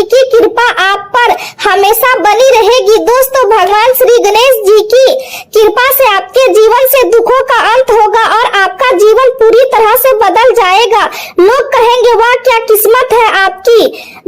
की कृपा आप पर हमेशा बनी रहेगी। दोस्तों, भगवान श्री गणेश जी की कृपा से आपके जीवन से दुखों का अंत होगा और आपका जीवन पूरी तरह से बदल जाएगा। लोग कहेंगे वाह क्या किस्मत है आपकी।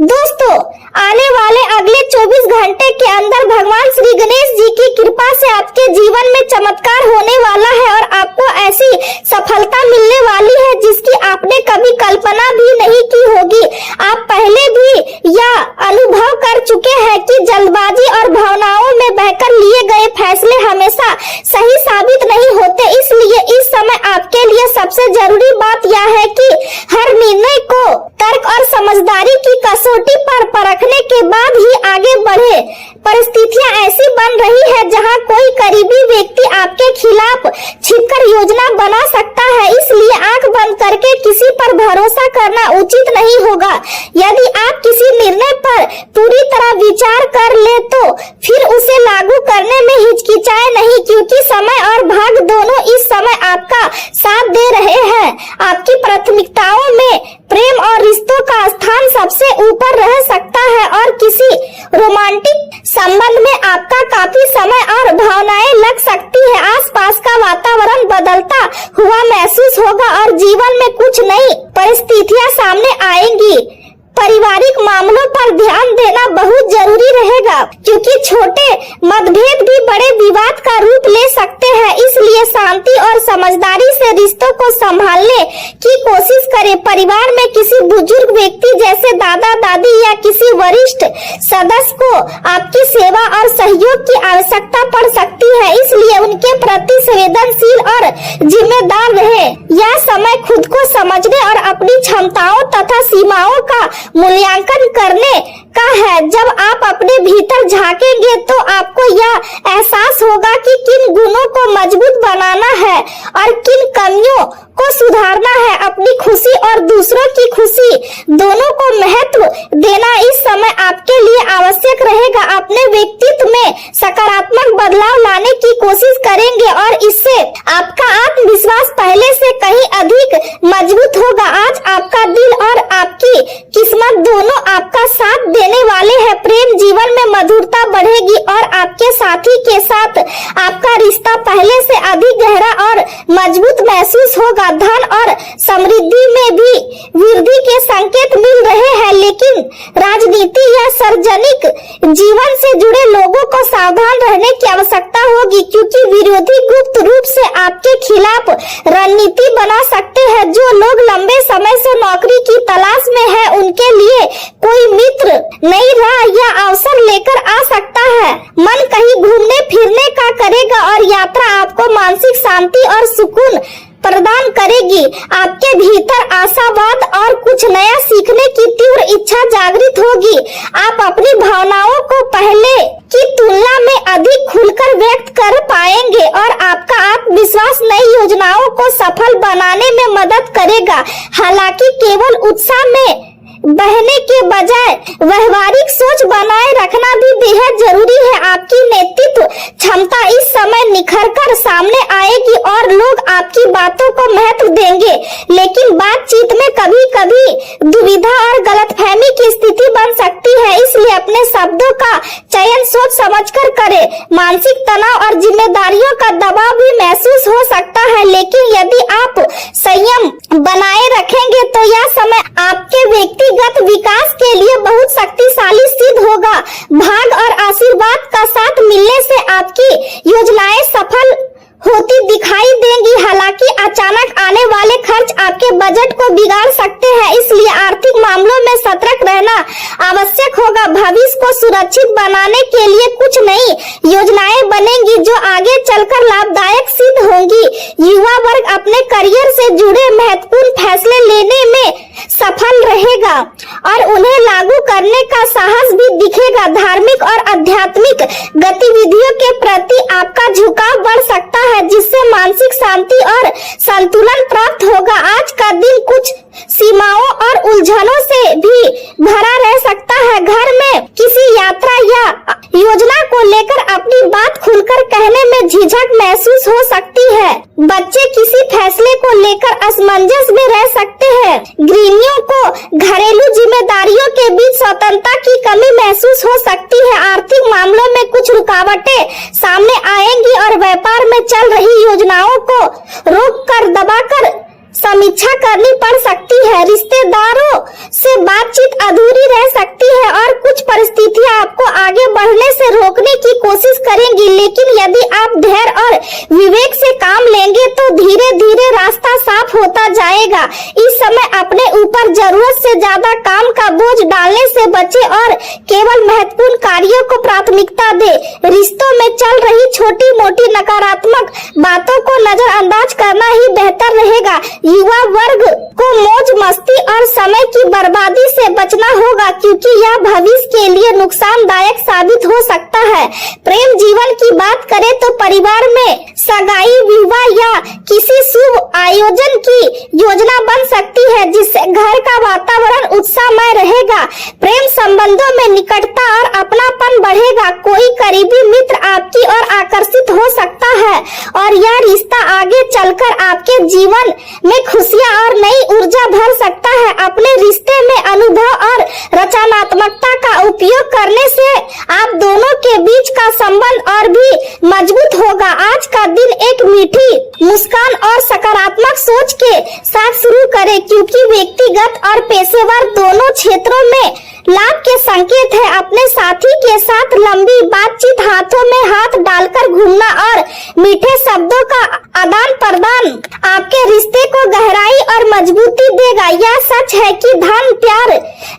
दोस्तों, आने वाले अगले 24 घंटे के अंदर भगवान श्री गणेश जी की कृपा से आपके जीवन में चमत्कार होने वाला है और आपको ऐसी सफलता मिलने वाली है जिसकी आपने कभी कल्पना भी नहीं की होगी। आप पहले भी यह अनुभव कर चुके हैं कि जल्दबाजी और भावनाओं में बहकर लिए गए फैसले हमेशा सही साबित नहीं होते। इसलिए इस समय आपके लिए सबसे जरूरी बात यह है कि हर निर्णय को तर्क और समझदारी की कसौटी पर परखने के बाद ही आगे बढ़े। परिस्थितियां ऐसी बन रही है जहां कोई करीबी व्यक्ति आपके खिलाफ छिपकर योजना बना सकता है, इसलिए आंख बंद करके किसी पर भरोसा करना उचित नहीं होगा। यदि आप किसी निर्णय पर पूरी तरह विचार कर ले तो फिर उसे लागू करने में हिचकिचाए नहीं, क्योंकि समय और भाग्य दोनों इस समय आपका साथ दे रहे हैं। आपकी प्राथमिकताओं में प्रेम और रिश्तों का स्थान सबसे ऊपर रह सकता है और किसी रोमांटिक संबंध में आपका काफी समय और भावनाएं लग सकती है। आसपास का वातावरण बदलता हुआ महसूस होगा और जीवन में कुछ नई परिस्थितियां सामने आएंगी। पारिवारिक मामलों पर ध्यान देना बहुत जरूरी रहेगा, क्योंकि छोटे मतभेद भी बड़े विवाद का रूप ले सकते हैं। इसलिए शांति और समझदारी से रिश्तों को संभालने की कोशिश करें। परिवार में किसी बुजुर्ग व्यक्ति जैसे दादा दादी या किसी वरिष्ठ सदस्य को आपकी सेवा और सहयोग की आवश्यकता पड़ सकती है, इसलिए उनके प्रति संवेदनशील और जिम्मेदार रहें। यह समय खुद को समझने और अपनी क्षमताओं तथा सीमाओं का मूल्यांकन करने का है। जब आप अपने भीतर झांकेंगे तो आपको यह एहसास होगा कि किन गुणों को मजबूत बनाना है और किन कमियों को सुधारना है। अपनी खुशी और दूसरों की खुशी दोनों को महत्व देना इस समय आपके लिए आवश्यक रहेगा। अपने व्यक्तित्व में सकारात्मक बदलाव लाने की कोशिश करेंगे और इससे आपका आत्मविश्वास पहले से कहीं अधिक मजबूत होगा। आज आपका दिल और आपकी किस्मत दोनों आपका साथ देने वाले हैं। प्रेम जीवन में मधुरता बढ़ेगी और आपके साथी के साथ आपका रिश्ता पहले से अधिक गहरा और मजबूत महसूस होगा। धन और समृद्धि में भी वृद्धि के संकेत मिल रहे हैं, लेकिन राजनीति या सार्वजनिक जीवन से जुड़े लोगों को सावधान रहने की आवश्यकता होगी, क्योंकि विरोधी गुप्त रूप से आपके खिलाफ रणनीति बना सकते हैं। जो लोग लंबे समय से नौकरी की तलाश में हैं, उनके लिए कोई मित्र नई राह या अवसर लेकर आ सकता है। मन कहीं घूमने फिरने का करेगा और यात्रा आपको मानसिक शांति और सुकून प्रदान करेगी। आपके भीतर आशावाद और कुछ नया सीखने की तीव्र इच्छा जागृत होगी। आप अपनी भावनाओं को पहले की तुलना में अधिक खुलकर व्यक्त कर पाएंगे और आपका आत्मविश्वास नई योजनाओं को सफल बनाने में मदद करेगा। हालांकि केवल उत्साह में बहने के बजाय व्यवहारिक सोच बनाए रखना भी बेहद जरूरी है। आपकी नेतृत्व क्षमता इस समय निखरकर सामने आएगी और लोग आपकी बातों को महत्व देंगे, लेकिन बातचीत में कभी कभी दुविधा और गलतफहमी की स्थिति बन सकती है। इसलिए अपने शब्दों का चयन सोच समझकर करें। मानसिक तनाव और जिम्मेदारियों का दबाव भी महसूस हो सकता है, लेकिन यदि आप संयम बनाए रखेंगे तो यह समय आपके व्यक्तिगत विकास के लिए बहुत शक्तिशाली सिद्ध होगा। भाग और आशीर्वाद का साथ मिलने से आपकी योजनाएं सफल होती दिखाई देंगी। हालांकि अचानक आने वाले खर्च आपके बजट को बिगाड़ सकते हैं, इसलिए आर्थिक मामलों में सतर्क रहना आवश्यक होगा। भविष्य को सुरक्षित बनाने के लिए कुछ नई योजनाएं बनेंगी जो आगे चलकर लाभदायक सिद्ध होंगी। युवा वर्ग अपने करियर से जुड़े महत्वपूर्ण फैसले लेने में सफल रहेगा और उन्हें लागू करने का साहस भी दिखेगा। धार्मिक और आध्यात्मिक गतिविधियों के प्रति आपका झुकाव बढ़ सकता है, जिससे मानसिक शांति और संतुलन प्राप्त होगा। आज का दिन कुछ सीमाओं और उलझनों से भी भरा रह सकता है। घर में किसी यात्रा या योजना को लेकर अपनी बात खुलकर कहने में झिझक महसूस हो सकती है। बच्चे किसी फैसले को लेकर असमंजस में रह सकते हैं। गृहिणियों को घरेलू जिम्मेदारियों के बीच स्वतंत्रता की कमी महसूस हो सकती है। आर्थिक मामलों में कुछ रुकावटें सामने आएंगी और व्यापार में चल रही योजनाओं को रोक कर दबाकर समीक्षा करनी पड़ सकती है। रिश्तेदारों से बातचीत अधूरी रह सकती है और कुछ परिस्थितियां आपको आगे बढ़ने से रोकने की कोशिश करेंगी, लेकिन यदि आप धैर्य और विवेक से काम लेंगे तो धीरे धीरे रास्ता साफ होता जाएगा। इस समय अपने ऊपर जरूरत से ज्यादा काम का बोझ डालने से बचे और केवल महत्वपूर्ण कार्यों को प्राथमिकता दे। रिश्तों में चल रही छोटी मोटी नकारात्मक बातों को नजरअंदाज करना ही बेहतर रहेगा। युवा वर्ग को मौज मस्ती और समय की बर्बादी से बचना होगा, क्योंकि यह भविष्य के लिए नुकसानदायक साबित हो सकता है। प्रेम जीवन की बात करें तो परिवार में सगाई, विवाह या किसी शुभ आयोजन की योजना बन सकती है, जिससे घर का वातावरण उत्साहमय रहेगा। प्रेम संबंधों में निकटता और अपनापन बढ़ेगा। कोई करीबी मित्र आपकी ओर आकर्षित हो सकता है और यह रिश्ता आगे चलकर आपके जीवन में खुशियां और नई ऊर्जा भर सकता है। अपने रिश्ते में अनुभव और रचनात्मकता का उपयोग करने से आप दोनों के बीच का संबंध और भी मजबूत होगा। आज का दिन एक मीठी मुस्कान और सकारात्मक सोच के साथ शुरू करें, क्योंकि व्यक्तिगत और पेशेवर दोनों क्षेत्रों में लाभ के संकेत है। अपने साथी के साथ लंबी बातचीत, हाथों में हाथ डालकर घूमना और मीठे शब्दों का आदान प्रदान आपके रिश्ते को गहराई और मजबूती देगा। यह सच है कि धन प्यार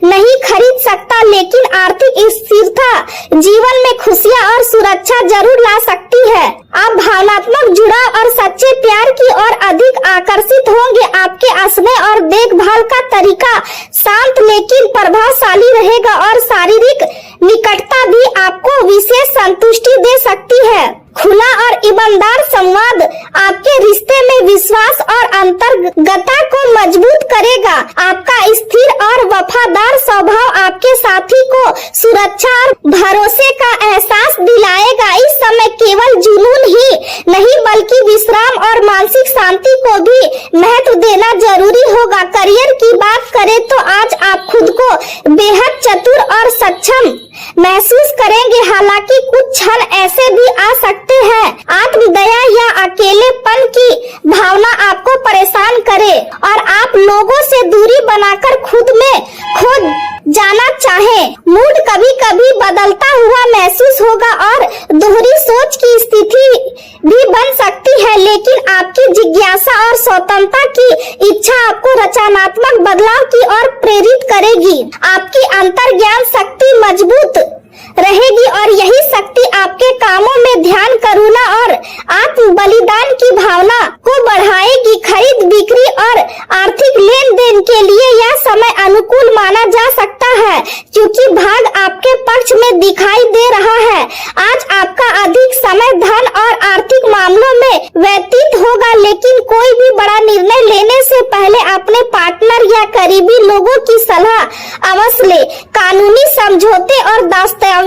नहीं खरीद सकता, लेकिन आर्थिक स्थिरता जीवन में खुशियां और सुरक्षा जरूर ला सकती है। आप भावनात्मक जुड़ाव और सच्चे प्यार की ओर अधिक आकर्षित होंगे। आपके हंसने और देखभाल का तरीका शांत लेकिन प्रभावशाली रहेगा और शारीरिक निकटता भी आपको विशेष संतुष्टि दे सकती है। खुला और ईमानदार संवाद आपके रिश्ते में विश्वास और अंतरंगता को मजबूत करेगा। आपका स्थिर और वफादार स्वभाव आपके साथी को सुरक्षा और भरोसे का एहसास दिलाएगा। इस समय केवल जुनून ही नहीं बल्कि विश्राम और मानसिक शांति को भी महत्व देना जरूरी होगा। करियर की बात करें तो आज आप खुद को बेहद चतुर और सक्षम महसूस करेंगे। हालांकि कुछ क्षण ऐसे भी आ सकते हैं आत्मदया या अकेलेपन की भावना आपको परेशान करे और आप लोगों से दूरी बनाकर खुद में खो जाना चाहें। मूड कभी कभी बदलता हुआ महसूस होगा और दोहरी सोच की स्थिति भी बन सकती है, लेकिन आपकी जिज्ञासा और स्वतंत्रता की इच्छा आपको रचनात्मक बदलाव की ओर प्रेरित करेगी। आपकी अंतर्ज्ञान शक्ति मजबूत रहेगी और यही शक्ति आपके कामों में ध्यान, करुणा और आत्म बलिदान की भावना को बढ़ाएगी। खरीद बिक्री और आर्थिक लेन देन के लिए यह समय अनुकूल माना जा सकता है, क्योंकि भाग आपके पक्ष में दिखाई दे रहा है। आज आपका अधिक समय धन और आर्थिक मामलों में व्यतीत होगा, लेकिन कोई भी बड़ा निर्णय लेने से पहले अपने पार्टनर या करीबी लोगों की सलाह अवश्य ले। कानूनी समझौते और दस्तावेजों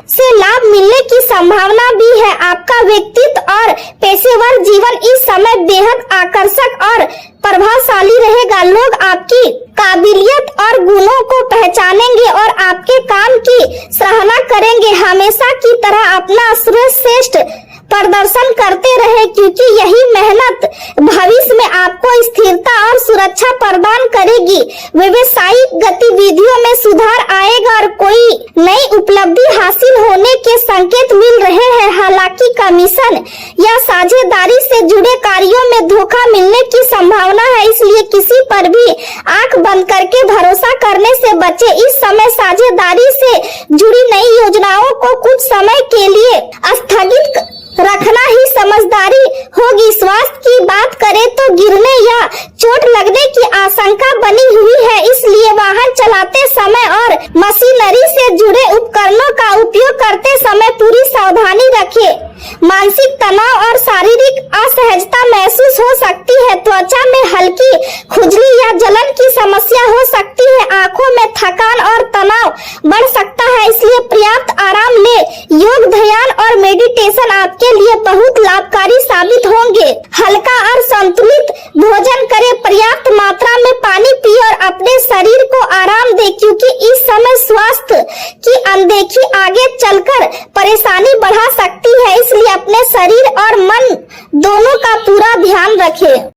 से लाभ मिलने की संभावना भी है। आपका व्यक्तित्व और पेशेवर जीवन इस समय बेहद आकर्षक और प्रभावशाली रहेगा। लोग आपकी काबिलियत और गुणों को पहचानेंगे और आपके काम की सराहना करेंगे। हमेशा की तरह अपना श्रेष्ठ प्रदर्शन करते रहे, क्योंकि यही मेहनत भविष्य में आपको स्थिरता और सुरक्षा प्रदान करेगी। व्यवसायिक गतिविधियों में सुधार आएगा और कोई नई उपलब्धि हासिल होने के संकेत मिल रहे हैं। हालांकि कमीशन या साझेदारी से जुड़े कार्यों में धोखा मिलने की संभावना है, इसलिए किसी पर भी आंख बंद करके भरोसा करने से बचे। इस समय साझेदारी से जुड़ी नई योजनाओं को कुछ समय के लिए स्थगित रखना ही समझदारी होगी। स्वास्थ्य की बात करें तो गिरने या चोट लगने की आशंका बनी हुई है, इसलिए वाहन चलाते समय और मशीनरी से जुड़े उपकरणों का उपयोग करते समय पूरी सावधानी रखें। मानसिक तनाव और शारीरिक असहजता महसूस हो सकती है। त्वचा में हल्की खुजली या जलन की समस्या हो सकती है। आंखों में थकान और तनाव बढ़ सकता है, इसलिए पर्याप्त आराम ले। योग, ध्यान और मेडिटेशन आपके लिए बहुत लाभकारी साबित होंगे। हल्का और संतुलित भोजन करें, पर्याप्त मात्रा में पानी पिए और अपने शरीर को आराम दें, क्योंकि इस समय स्वास्थ्य की अनदेखी आगे चलकर परेशानी बढ़ा सकती है, इसलिए अपने शरीर और मन दोनों का पूरा ध्यान रखें।